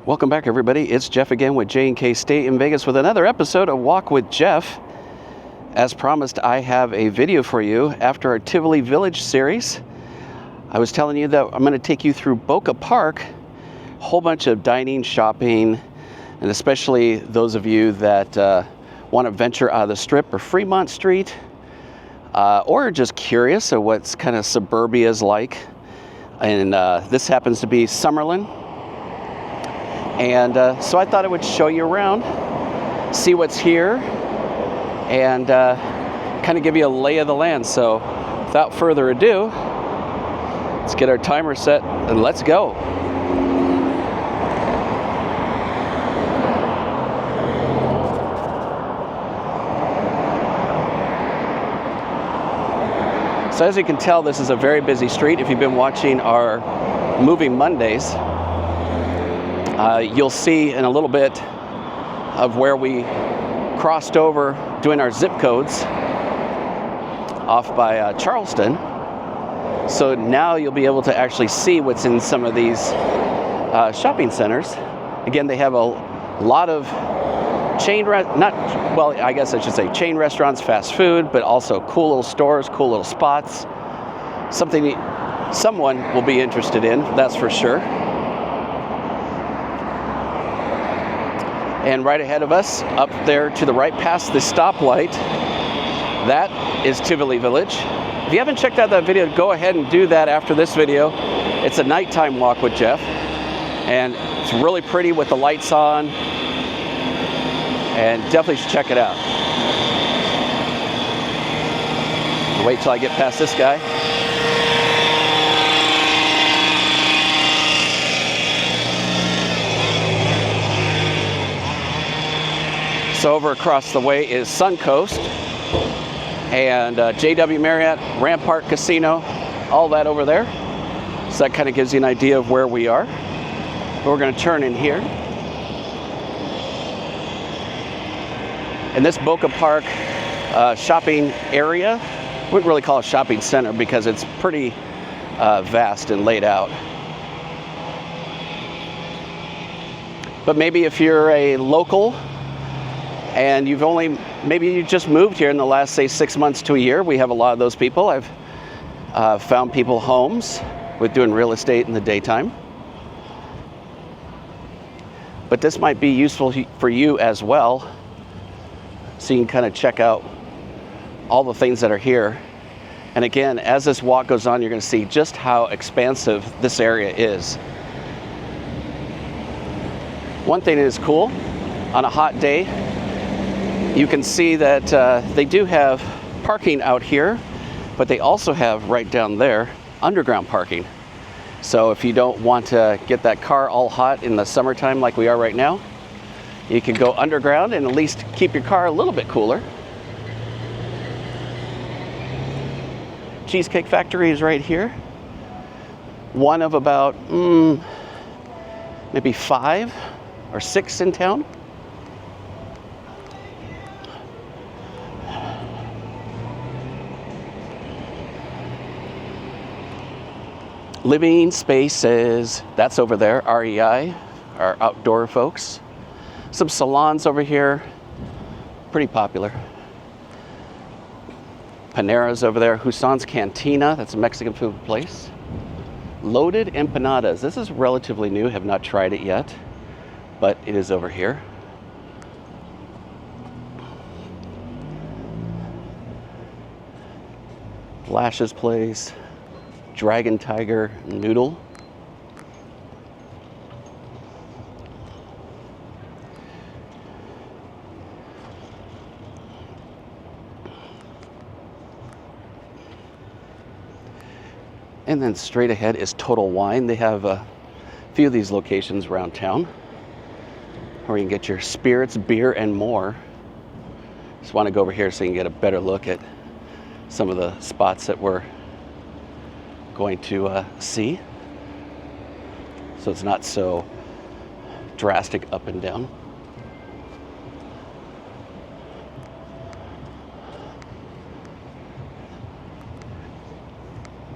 Welcome back, everybody. It's Jeff again with J&K Stay in Vegas with another episode of Walk with Jeff. As promised, I have a video for you after our Tivoli Village series. I was telling you that I'm going to take you through Boca Park, a whole bunch of dining, shopping, and especially those of you that want to venture out of the Strip or Fremont Street, or just curious of what's kind of suburbia is like. And this happens to be Summerlin. And so I thought I would show you around, see what's here, and kind of give you a lay of the land. So without further ado, let's get our timer set and let's go. So as you can tell, this is a very busy street. If you've been watching our Moving Mondays, you'll see in a little bit of where we crossed over doing our zip codes off by Charleston. So now you'll be able to actually see what's in some of these shopping centers. Again, they have a lot of chain restaurants, fast food, but also cool little stores, cool little spots. Something someone will be interested in, that's for sure. And right ahead of us, up there to the right past the stoplight, that is Tivoli Village. If you haven't checked out that video, go ahead and do that after this video. It's a nighttime walk with Jeff, and it's really pretty with the lights on, and definitely should check it out. Wait till I get past this guy. So over across the way is Suncoast and JW Marriott, Rampart Casino, all that over there. So that kind of gives you an idea of where we are. But we're going to turn in here. And this Boca Park shopping area, I wouldn't really call it a shopping center because it's pretty vast and laid out. But maybe if you're a local and maybe you just moved here in the last, say, 6 months to a year. We have a lot of those people. I've found people homes with doing real estate in the daytime. But this might be useful for you as well, so you can kind of check out all the things that are here. And again, as this walk goes on, you're going to see just how expansive this area is. One thing that is cool, on a hot day, you can see that they do have parking out here, but they also have right down there underground parking. So if you don't want to get that car all hot in the summertime like we are right now, you can go underground and at least keep your car a little bit cooler. Cheesecake Factory is right here. One of about maybe 5 or 6 in town. Living spaces, that's over there, REI, our outdoor folks. Some salons over here, pretty popular. Panera's over there, Husson's Cantina, that's a Mexican food place. Loaded Empanadas, this is relatively new, have not tried it yet, but it is over here. Lash's Place. Dragon Tiger Noodle. And then straight ahead is Total Wine. They have a few of these locations around town where you can get your spirits, beer, and more. Just want to go over here so you can get a better look at some of the spots that we're going to see, so it's not so drastic up and down.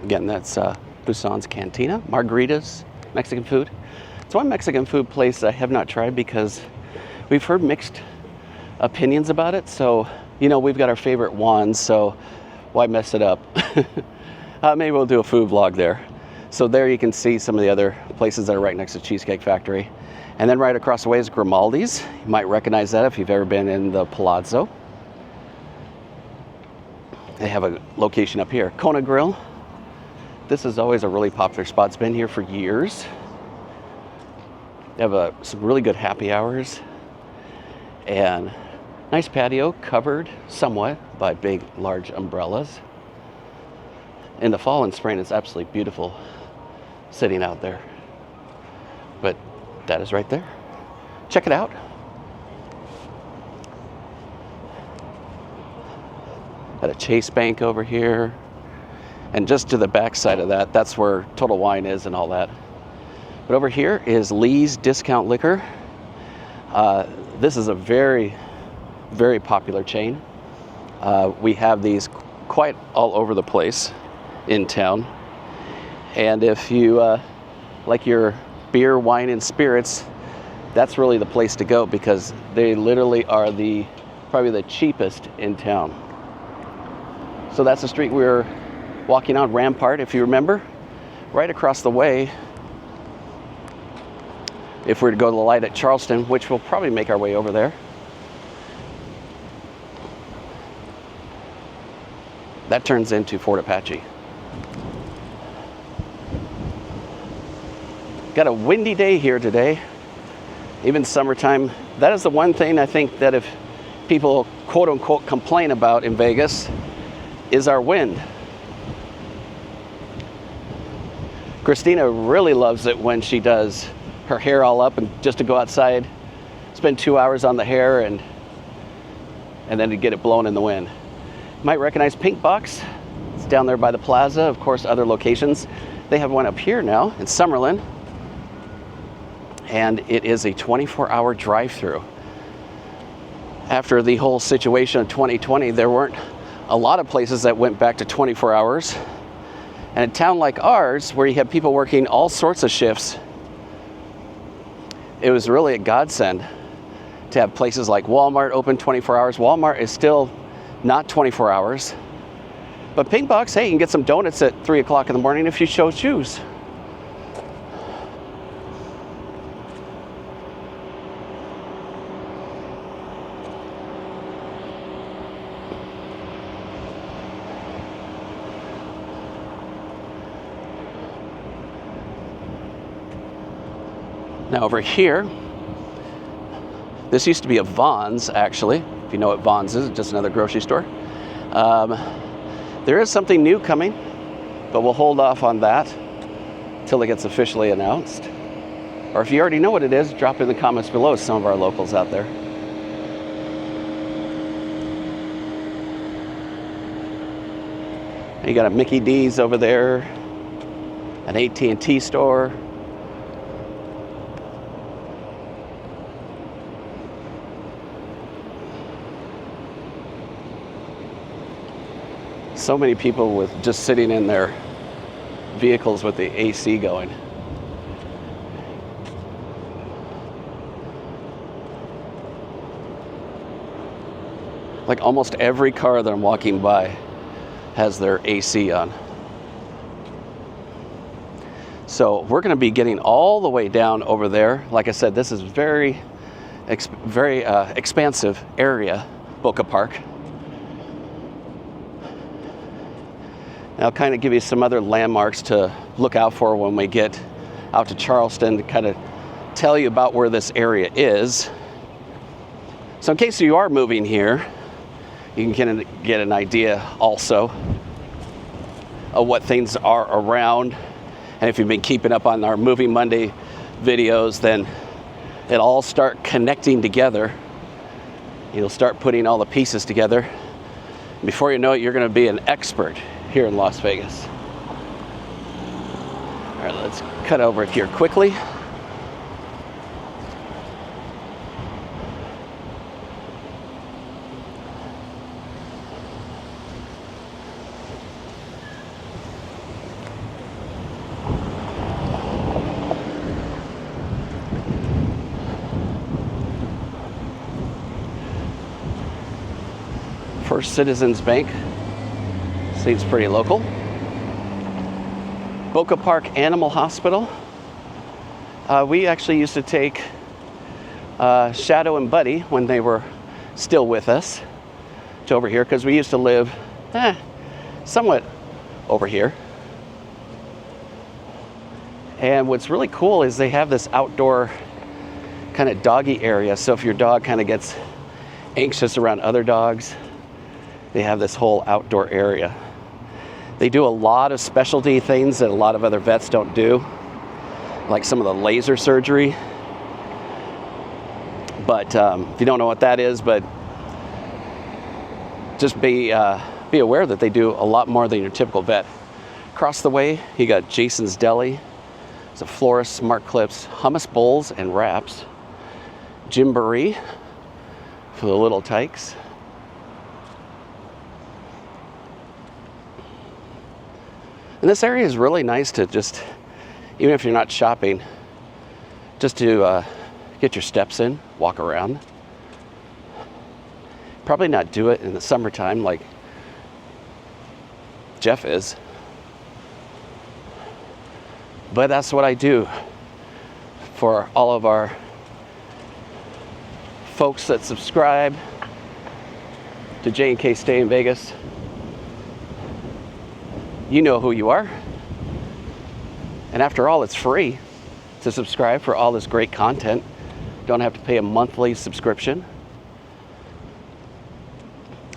Again, that's Husson's Cantina, margaritas, Mexican food. It's one Mexican food place I have not tried because we've heard mixed opinions about it. So, you know, we've got our favorite ones, so why mess it up? Maybe we'll do a food vlog there. So there you can see some of the other places that are right next to Cheesecake Factory. And then right across the way is Grimaldi's. You might recognize that if you've ever been in the Palazzo. They have a location up here. Kona Grill. This is always a really popular spot. It's been here for years. They have some really good happy hours. And nice patio covered somewhat by big, large umbrellas. In the fall and spring, it's absolutely beautiful sitting out there. But that is right there. Check it out. Got a Chase Bank over here. And just to the back side of that, that's where Total Wine is and all that. But over here is Lee's Discount Liquor. This is a very, very popular chain. We have these quite all over the place in town. And if you like your beer, wine, and spirits, that's really the place to go because they literally are probably the cheapest in town. So that's the street we were walking on, Rampart, if you remember. Right across the way, if we were to go to the light at Charleston, which we'll probably make our way over there. That turns into Fort Apache. Got a windy day here today, even summertime. That is the one thing I think that if people quote unquote complain about in Vegas is our wind. Christina really loves it when she does her hair all up and just to go outside, spend 2 hours on the hair and then to get it blown in the wind. You might recognize Pinkbox. It's down there by the plaza. Of course, other locations. They have one up here now in Summerlin. And it is a 24-hour drive-through. After the whole situation of 2020, there weren't a lot of places that went back to 24 hours. And a town like ours, where you have people working all sorts of shifts, it was really a godsend to have places like Walmart open 24 hours. Walmart is still not 24 hours. But Pinkbox, hey, you can get some donuts at 3 o'clock in the morning if you so choose. Now over here, this used to be a Vons, actually. If you know what Vons is, it's just another grocery store. There is something new coming, but we'll hold off on that till it gets officially announced. Or if you already know what it is, drop in the comments below some of our locals out there. You got a Mickey D's over there, an AT&T store. So many people with just sitting in their vehicles with the AC going. Like almost every car that I'm walking by has their AC on. So we're going to be getting all the way down over there. Like I said, this is very expansive area, Boca Park. I'll kind of give you some other landmarks to look out for when we get out to Charleston to kind of tell you about where this area is. So in case you are moving here, you can get an idea also of what things are around. And if you've been keeping up on our Moving Monday videos, then it'll all start connecting together. You'll start putting all the pieces together. Before you know it, you're going to be an expert here in Las Vegas. All right, let's cut over here quickly. First Citizens Bank. Seems pretty local. Boca Park Animal Hospital. We actually used to take Shadow and Buddy when they were still with us to over here, because we used to live somewhat over here. And what's really cool is they have this outdoor kind of doggy area. So if your dog kind of gets anxious around other dogs, they have this whole outdoor area. They do a lot of specialty things that a lot of other vets don't do, like some of the laser surgery. But if you don't know what that is, but just be aware that they do a lot more than your typical vet. Across the way, you got Jason's Deli. It's a florist, smart clips, hummus bowls and wraps. Gymboree for the little tykes. And this area is really nice to just, even if you're not shopping, just to get your steps in, walk around. Probably not do it in the summertime like Jeff is. But that's what I do for all of our folks that subscribe to J&K Stay in Vegas. You know who you are. And after all, it's free to subscribe for all this great content. Don't have to pay a monthly subscription.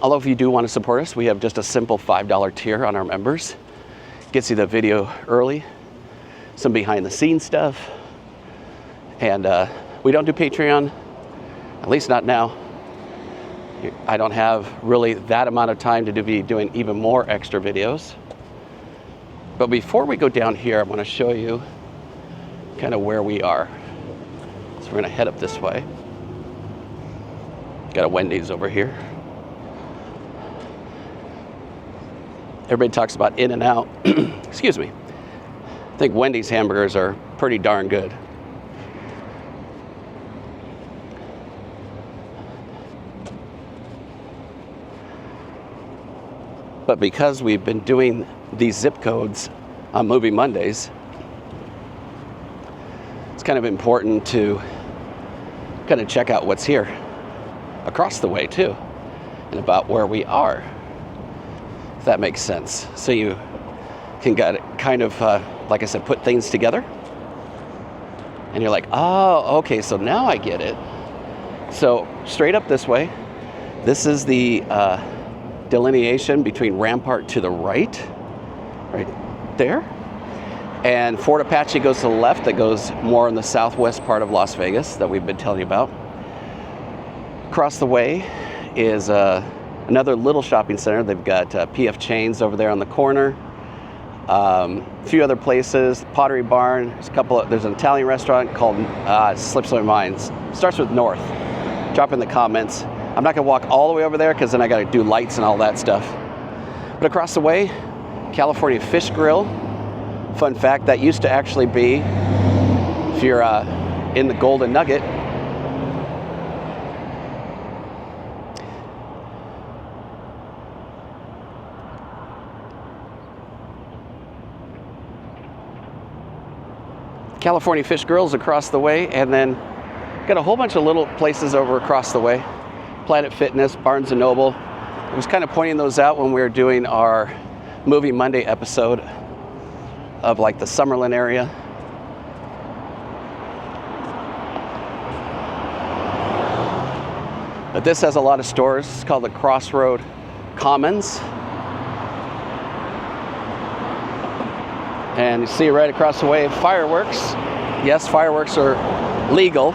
Although if you do want to support us, we have just a simple $5 tier on our members. Gets you the video early, some behind the scenes stuff. And we don't do Patreon, at least not now. I don't have really that amount of time to be doing even more extra videos. But before we go down here, I want to show you kind of where we are. So we're going to head up this way. Got a Wendy's over here. Everybody talks about In-N-Out. Excuse me. I think Wendy's hamburgers are pretty darn good. But because we've been doing these zip codes on Movie Mondays, it's kind of important to kind of check out what's here across the way too, and about where we are, if that makes sense. So you can get kind of, like I said, put things together. And you're like, oh, okay, so now I get it. So straight up this way, this is the delineation between Rampart to the right there. And Fort Apache goes to the left, that goes more in the southwest part of Las Vegas that we've been telling you about. Across the way is another little shopping center. They've got PF Chains over there on the corner. A few other places, Pottery Barn. There's an Italian restaurant called slips my mind. Starts with North. Drop in the comments. I'm not gonna walk all the way over there because then I gotta do lights and all that stuff. But across the way, California Fish Grill. Fun fact, that used to actually be, if you're in the Golden Nugget, California Fish Grill's across the way, and then got a whole bunch of little places over across the way. Planet Fitness, Barnes & Noble. I was kind of pointing those out when we were doing our Movie Monday episode of like the Summerlin area. But this has a lot of stores. It's called the Crossroad Commons. And you see right across the way, fireworks. Yes, fireworks are legal,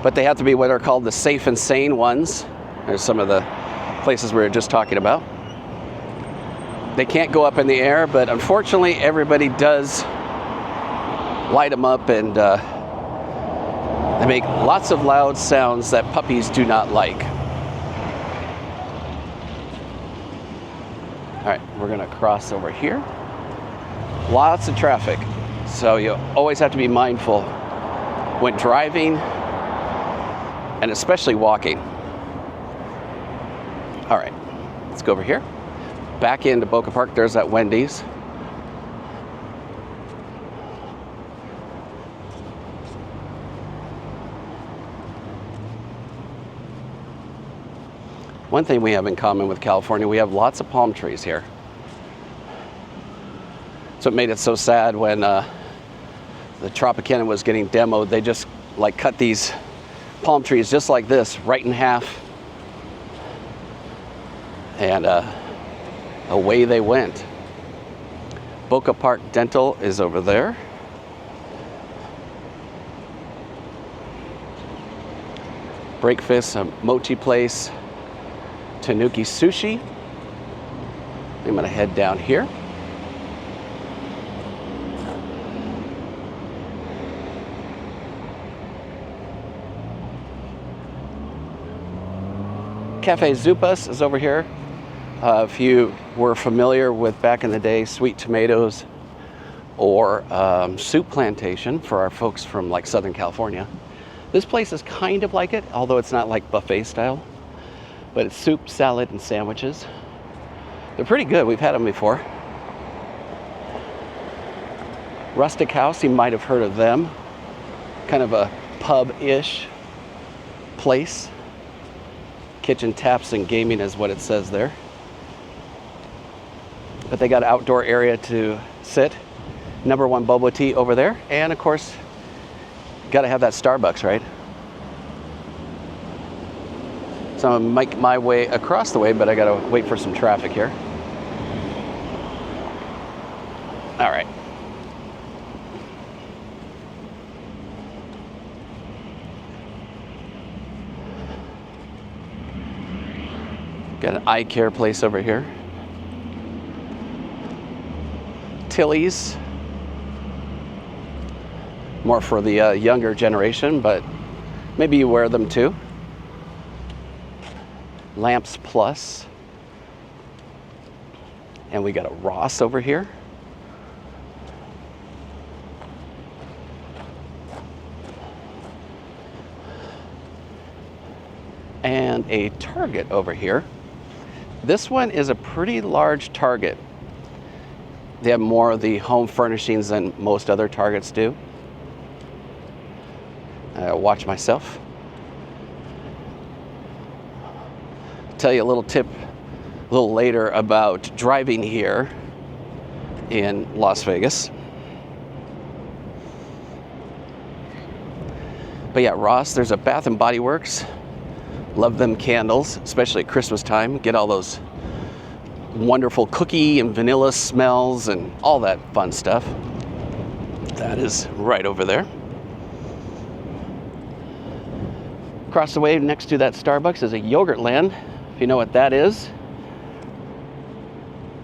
but they have to be what are called the safe and sane ones. There's some of the places we were just talking about. They can't go up in the air, but unfortunately everybody does light them up, and they make lots of loud sounds that puppies do not like. All right, we're gonna cross over here. Lots of traffic, so you always have to be mindful when driving and especially walking. All right. Let's go over here. Back into Boca Park, there's that Wendy's. One thing we have in common with California, we have lots of palm trees here. So it made it so sad when the Tropicana was getting demoed. They just like cut these palm trees just like this, right in half. And away they went. Boca Park Dental is over there. Breakfast, a mochi place. Tanuki Sushi. I'm gonna head down here. Cafe Zupas is over here. If you were familiar with back in the day, Sweet Tomatoes or Soup Plantation for our folks from like Southern California. This place is kind of like it, although it's not like buffet style, but it's soup, salad, and sandwiches. They're pretty good. We've had them before. Rustic House, you might have heard of them. Kind of a pub-ish place. Kitchen, taps, and gaming is what it says there. But they got an outdoor area to sit. Number one boba tea over there. And of course, gotta have that Starbucks, right? So I'm gonna make my way across the way, but I gotta wait for some traffic here. All right. Got an eye care place over here. Tilly's. More for the younger generation, but maybe you wear them too. Lamps Plus. And we got a Ross over here. And a Target over here. This one is a pretty large Target. They have more of the home furnishings than most other Targets do. Watch myself. Tell you a little tip a little later about driving here in Las Vegas. But yeah, Ross, there's a Bath and Body Works. Love them candles, especially at Christmas time. Get all those wonderful cookie and vanilla smells and all that fun stuff. That is right over there. Across the way next to that Starbucks is a Yogurt Land, if you know what that is.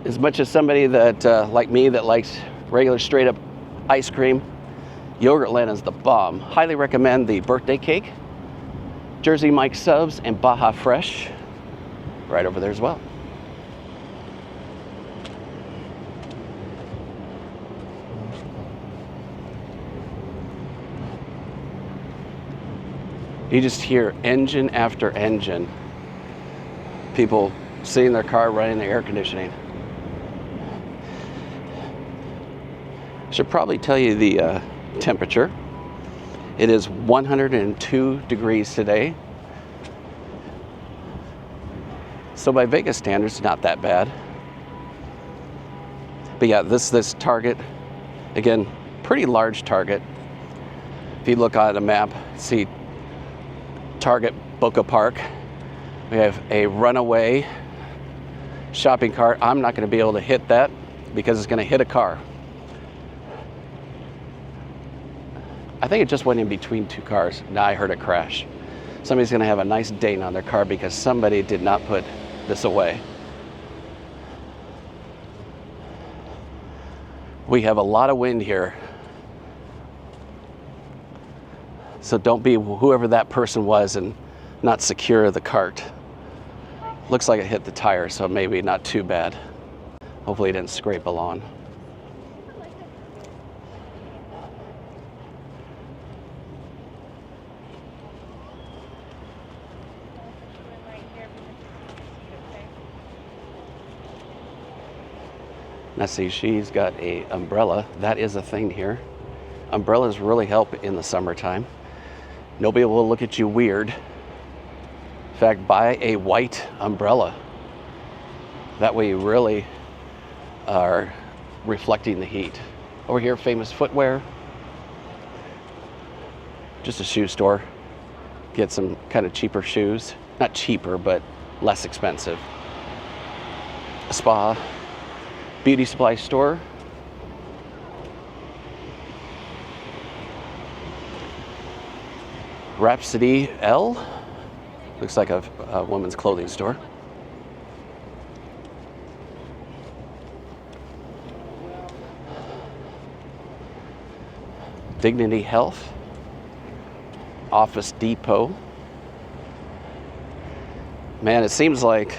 As much as somebody that, like me, that likes regular straight up ice cream, Yogurt Land is the bomb. Highly recommend the birthday cake. Jersey Mike subs and Baja Fresh right over there as well. You just hear engine after engine. People sitting in their car running the air conditioning. Should probably tell you the temperature. It is 102 degrees today. So by Vegas standards, not that bad. But yeah, this Target, again, pretty large Target. If you look on a map, see Target Boca Park. We have a runaway shopping cart. I'm not going to be able to hit that because it's going to hit a car. I think it just went in between two cars. Now I heard it crash. Somebody's going to have a nice ding on their car because somebody did not put this away. We have a lot of wind here. So don't be whoever that person was and not secure the cart. Looks like it hit the tire, so maybe not too bad. Hopefully it didn't scrape a lawn. I see she's got a umbrella. That is a thing here. Umbrellas really help in the summertime. Nobody will look at you weird. In fact, buy a white umbrella. That way you really are reflecting the heat. Over here, Famous Footwear. Just a shoe store. Get some kind of cheaper shoes. Not cheaper, but less expensive. A spa. Beauty supply store. Rhapsody L. Looks like a woman's clothing store. Dignity Health. Office Depot. Man, it seems like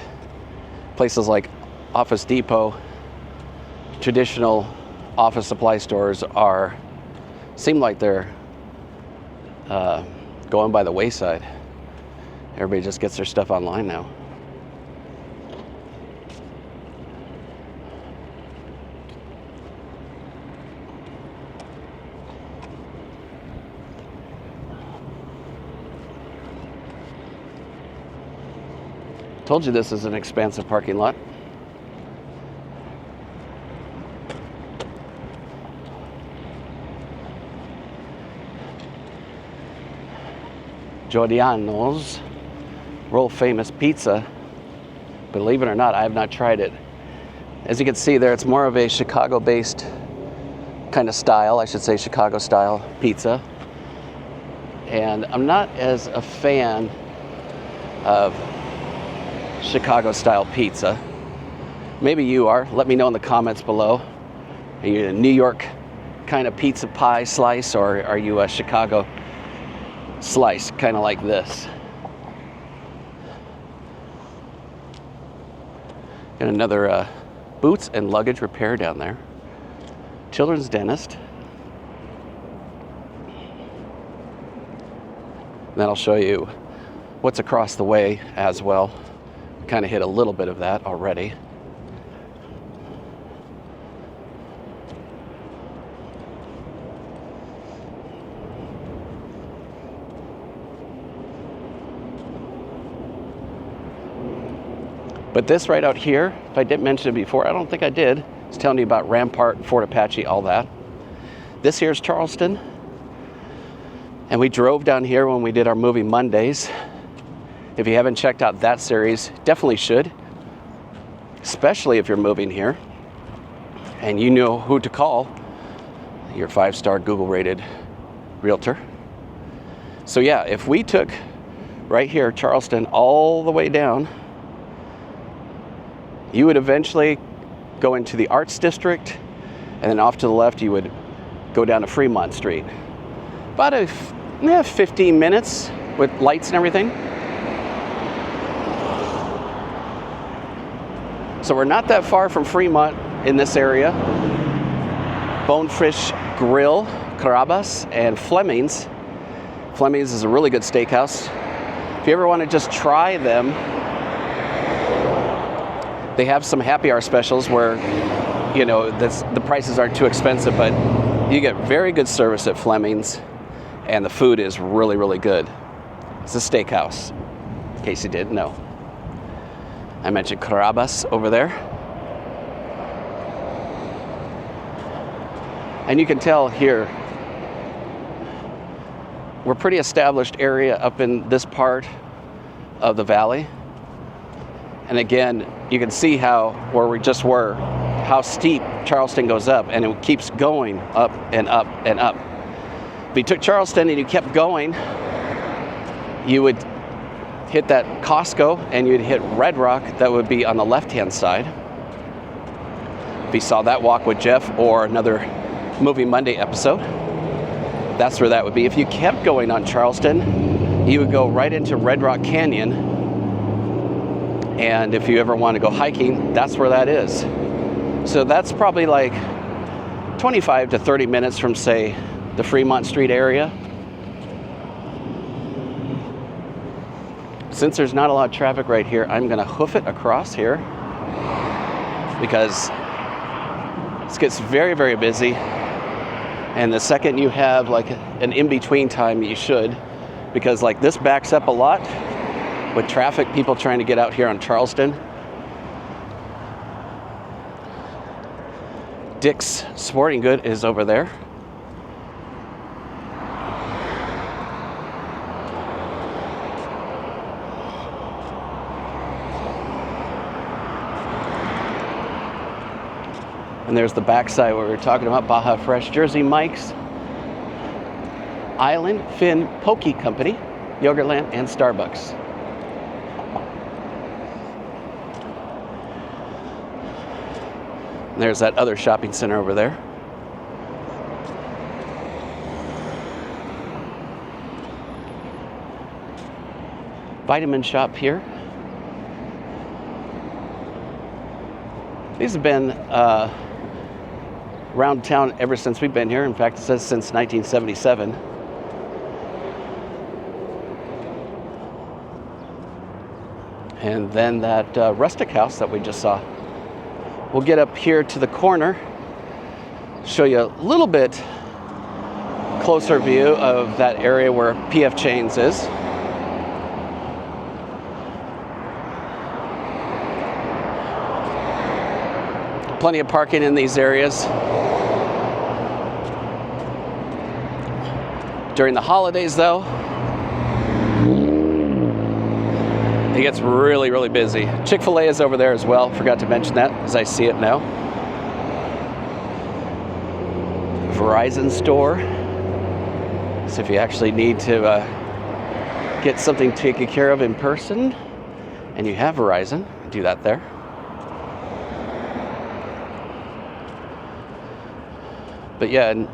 places like Office Depot, traditional office supply stores seem like they're going by the wayside. Everybody just gets their stuff online now. Told you this is an expansive parking lot. Giordano's world famous pizza. Believe it or not, I have not tried it. As you can see there, it's more of a Chicago-based kind of style, I should say Chicago style pizza. And I'm not as a fan of Chicago style pizza. Maybe you are. Let me know in the comments below. Are you a New York kind of pizza pie slice, or are you a Chicago slice, kind of like this? And another boots and luggage repair down there. Children's dentist. Then I'll show you what's across the way as well. Kind of hit a little bit of that already. But this right out here, if I didn't mention it before, I don't think I did. I was telling you about Rampart, Fort Apache, all that. This here is Charleston. And we drove down here when we did our movie Mondays. If you haven't checked out that series, definitely should. Especially if you're moving here and you know who to call, your 5-star Google rated realtor. So yeah, if we took right here, Charleston, all the way down, you would eventually go into the Arts District, and then off to the left, you would go down to Fremont Street. About 15 minutes with lights and everything. So we're not that far from Fremont in this area. Bonefish Grill, Carrabba's, and Fleming's. Fleming's is a really good steakhouse. If you ever want to just try them, they have some happy hour specials where, you know, the prices aren't too expensive, but you get very good service at Fleming's, and the food is really, really good. It's a steakhouse, in case you didn't know. I mentioned Carrabba's over there. And you can tell here, we're a pretty established area up in this part of the valley. And again, you can see where we just were, how steep Charleston goes up, and it keeps going up and up and up. If you took Charleston and you kept going, you would hit that Costco and you'd hit Red Rock. That would be on the left-hand side. If you saw that Walk with Jeff or another Movie Monday episode, that's where that would be. If you kept going on Charleston, you would go right into Red Rock Canyon. And if you ever want to go hiking, that's where that is. So that's probably like 25 to 30 minutes from, say, the Fremont Street area. Since there's not a lot of traffic right here, I'm going to hoof it across here because It gets very, very busy. And the second you have like an in-between time, you should, because like this backs up a lot with traffic, people trying to get out here on Charleston. Dick's Sporting Good is over there. And there's the backside where we were talking about Baja Fresh, Jersey Mike's, Island Fin Poke Company, Yogurtland, and Starbucks. And there's that other shopping center over there. Vitamin shop here. These have been around town ever since we've been here. In fact, it says since 1977. And then that rustic house that we just saw. We'll get up here to the corner, show you a little bit closer view of that area where PF Chang's is. Plenty of parking in these areas. During the holidays, though, it gets really, really busy. Chick-fil-A is over there as well. Forgot to mention that as I see it now. Verizon store. So if you actually need to get something taken care of in person and you have Verizon, do that there. But yeah, and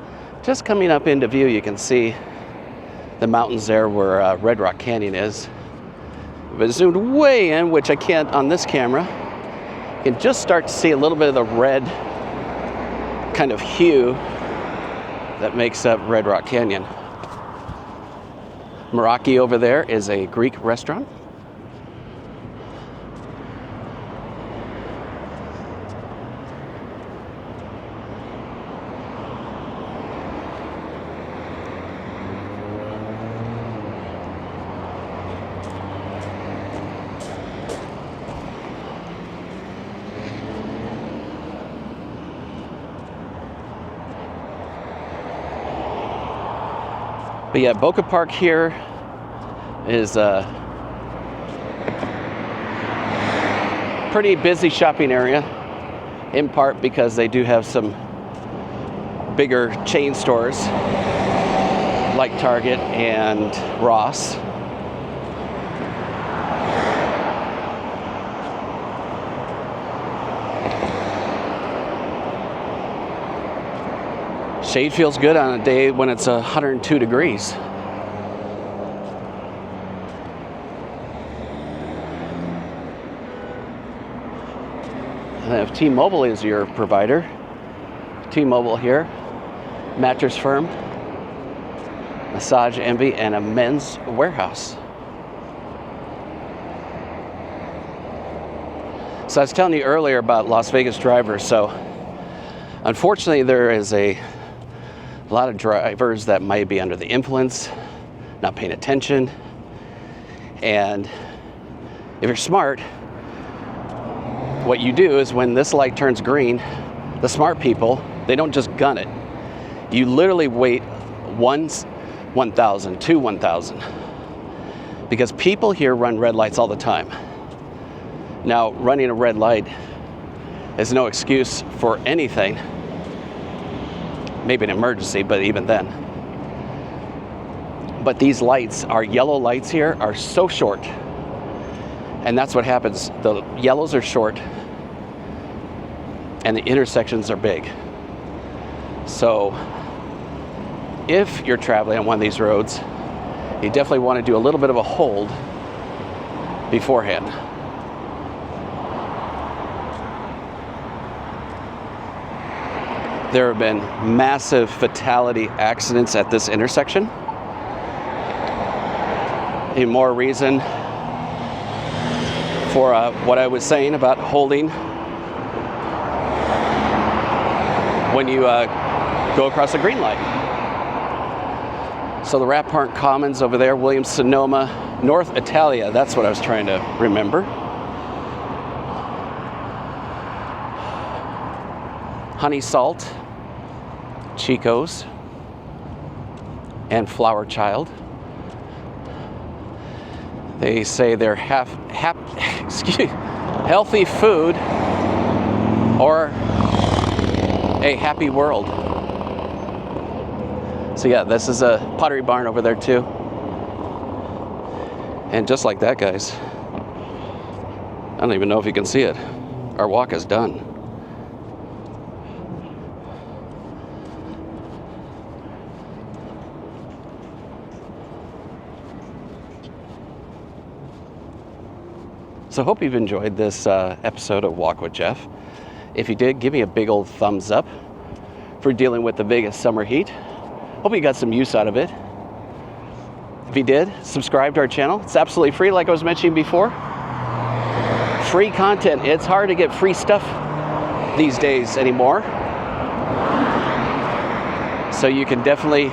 just coming up into view, you can see the mountains there where Red Rock Canyon is. But zoomed way in, which I can't on this camera, you can just start to see a little bit of the red kind of hue that makes up Red Rock Canyon. Meraki over there is a Greek restaurant. But yeah, Boca Park here is a pretty busy shopping area, in part because they do have some bigger chain stores like Target and Ross. Shade feels good on a day when it's 102 degrees. And if T-Mobile is your provider, T-Mobile here, Mattress Firm, Massage Envy, and a Men's Warehouse. So I was telling you earlier about Las Vegas drivers. So unfortunately, there is a lot of drivers that might be under the influence, not paying attention. And if you're smart, what you do is when this light turns green, the smart people, they don't just gun it. You literally wait 1,000 to 1,000. Because people here run red lights all the time. Now, running a red light is no excuse for anything. Maybe an emergency, but even then. But these lights, our yellow lights here, are so short. And that's what happens. The yellows are short and the intersections are big. So if you're traveling on one of these roads, you definitely want to do a little bit of a hold beforehand. There have been massive fatality accidents at this intersection. Even more reason for what I was saying about holding when you go across the green light. So the Rampart Commons over there, Williams-Sonoma, North Italia. That's what I was trying to remember. Honey Salt, Chico's, and Flower Child. They say they're healthy food or a happy world. So yeah, this is a Pottery Barn over there too. And just like that, guys, I don't even know if you can see it. Our walk is done. So I hope you've enjoyed this episode of Walk with Jeff. If you did, give me a big old thumbs up for dealing with the Vegas summer heat. Hope you got some use out of it. If you did, subscribe to our channel. It's absolutely free, like I was mentioning before. Free content. It's hard to get free stuff these days anymore. So you can definitely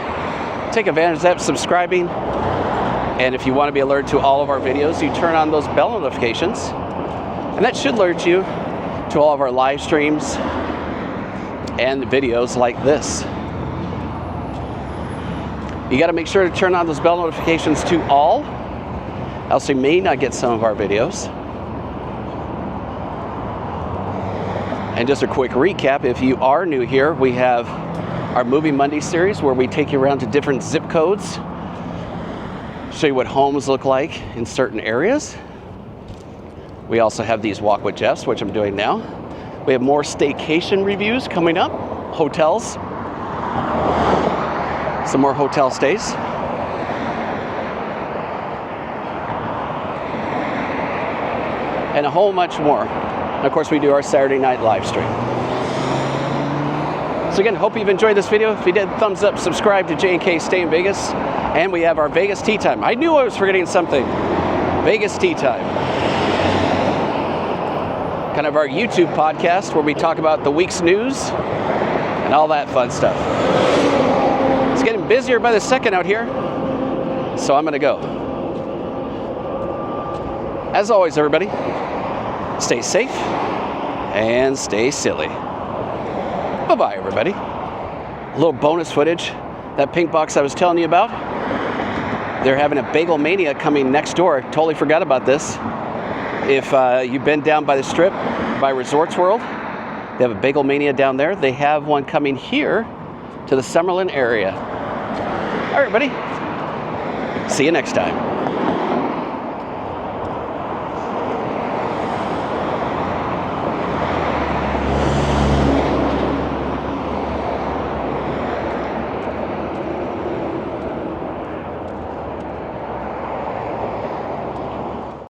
take advantage of that, subscribing. And if you want to be alerted to all of our videos, you turn on those bell notifications. And that should alert you to all of our live streams and videos like this. You got to make sure to turn on those bell notifications to all, else you may not get some of our videos. And just a quick recap, if you are new here, we have our Movie Monday series where we take you around to different zip codes, show you what homes look like in certain areas. We also have these Walk with Jeffs, which I'm doing now. We have more staycation reviews coming up, hotels, some more hotel stays. And a whole much more. And of course, we do our Saturday night live stream. So again, hope you've enjoyed this video. If you did, thumbs up, subscribe to J&K Stay in Vegas. And we have our Vegas Tea Time. I knew I was forgetting something. Vegas Tea Time. Kind of our YouTube podcast where we talk about the week's news and all that fun stuff. It's getting busier by the second out here, so I'm gonna go. As always, everybody, stay safe and stay silly. Bye-bye, everybody. A little bonus footage, that Pinkbox I was telling you about. They're having a Bagelmania coming next door. Totally forgot about this. If you've been down by the Strip, by Resorts World, they have a Bagelmania down there. They have one coming here to the Summerlin area. All right, everybody. See you next time.